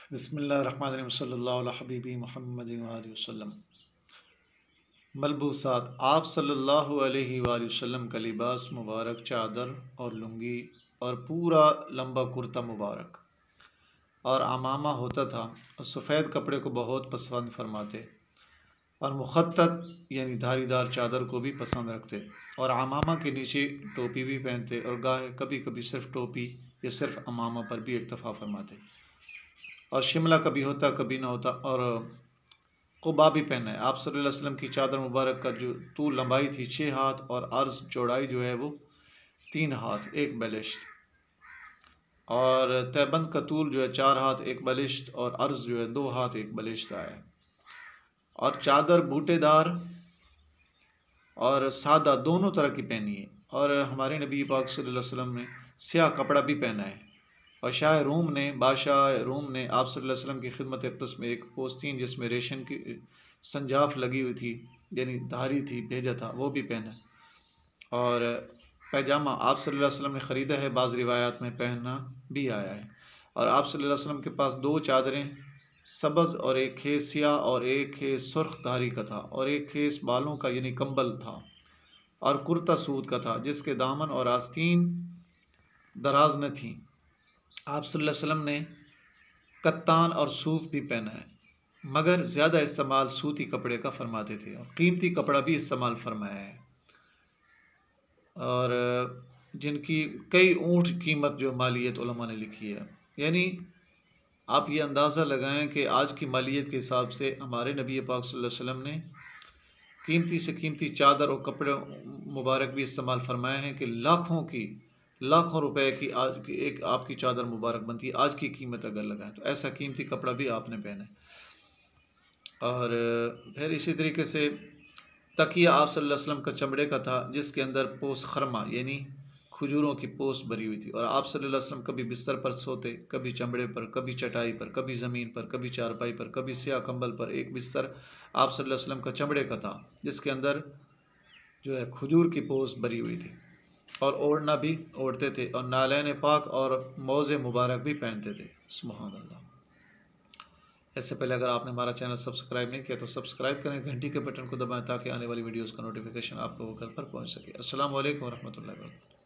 बिस्मिल्लाहिर्रहमानिर्रहीम सल्लल्लाहु अला हबीबी मुहम्मद व आलिहि वसल्लम। मलबूसात, आप सल्लल्लाहु अलैहि वसल्लम का लिबास मुबारक चादर और लुंगी और पूरा लंबा कुर्ता मुबारक और अमामा होता था और सफ़ेद कपड़े को बहुत पसंद फरमाते और मुख़त्तत यानी धारीदार चादर को भी पसंद रखते और अमामा के नीचे टोपी भी पहनते और गाहे कभी कभी सिर्फ़ टोपी या सिर्फ़ अमामा पर भी इक्तफ़ा फरमाते और शिमला कभी होता कभी ना होता और क़ुबा भी पहना है। आप सल्लल्लाहु अलैहि वसल्लम की चादर मुबारक का जो तूल लंबाई थी 6 हाथ और अर्ज़ चौड़ाई जो है वो 3 हाथ 1 बलिश्त और तैबंद का तूल जो है 4 हाथ 1 बलिश्त और अर्ज़ जो है 2 हाथ 1 बलिश्त आया और चादर बूटेदार और सादा दोनों तरह की पहनी है और हमारे नबी पाक सल्लल्लाहु अलैहि वसल्लम ने स्याह कपड़ा भी पहना है और बादशाह रूम ने आप सल्लल्लाहु अलैहि वसल्लम की खिदमत अक़दस में एक पोस्तीन जिसमें रेशम की संजाफ लगी हुई थी यानी धारी थी भेजा था वो भी पहना और पैजामा आप सल्लल्लाहु अलैहि वसल्लम ने ख़रीदा है, बाज़ रिवायात में पहनना भी आया है और आप सल्लल्लाहु अलैहि वसल्लम के पास 2 चादरें सब्ज़ और एक खेस स्याह और एक खेस सुर्ख धारी का था और एक खेस बालों का यानी कंबल था और कुर्ता सूद का था जिसके दामन और आस्तीन दराज न थी। आप सल्लल्लाहु अलैहि वसल्लम ने कत्तान और सूफ भी पहना है मगर ज़्यादा इस्तेमाल सूती कपड़े का फरमाते थे और कीमती कपड़ा भी इस्तेमाल फरमाया है और जिनकी कई ऊँट कीमत जो मालियत उलमा ने लिखी है। यानी आप ये अंदाज़ा लगाएं कि आज की मालियत के हिसाब से हमारे नबी पाक सल्लल्लाहु अलैहि वसल्लम ने कीमती से कीमती चादर और कपड़े मुबारक भी इस्तेमाल फरमाए हैं कि लाखों रुपए की आज की एक आपकी चादर मुबारक बनती है। आज की कीमत अगर लगाएं तो ऐसा कीमती कपड़ा भी आपने पहना है। और फिर इसी तरीके से तकिया आप सल्लल्लाहु अलैहि वसल्लम का चमड़े का था जिसके अंदर पोस खरमा यानी खजूरों की पोस्ट भरी हुई थी और आप सल्लल्लाहु अलैहि वसल्लम कभी बिस्तर पर सोते, कभी चमड़े पर, कभी चटाई पर, कभी ज़मीन पर, कभी चारपाई पर, कभी स्याह कंबल पर। एक बिस्तर आप सल्लल्लाहु अलैहि वसल्लम का चमड़े का था जिसके अंदर जो है खजूर की पोस्ट भरी हुई थी और ओढ़ना भी ओढ़ते थे और नालैन पाक और मौज़े मुबारक भी पहनते थे। सुभान अल्लाह। इससे पहले अगर आपने हमारा चैनल सब्सक्राइब नहीं किया तो सब्सक्राइब करें, घंटी के बटन को दबाएं ताकि आने वाली वीडियोस का नोटिफिकेशन आपको घर पर पहुंच सके। अस्सलाम वालेकुम व रहमतुल्लाहि व बरकातहू।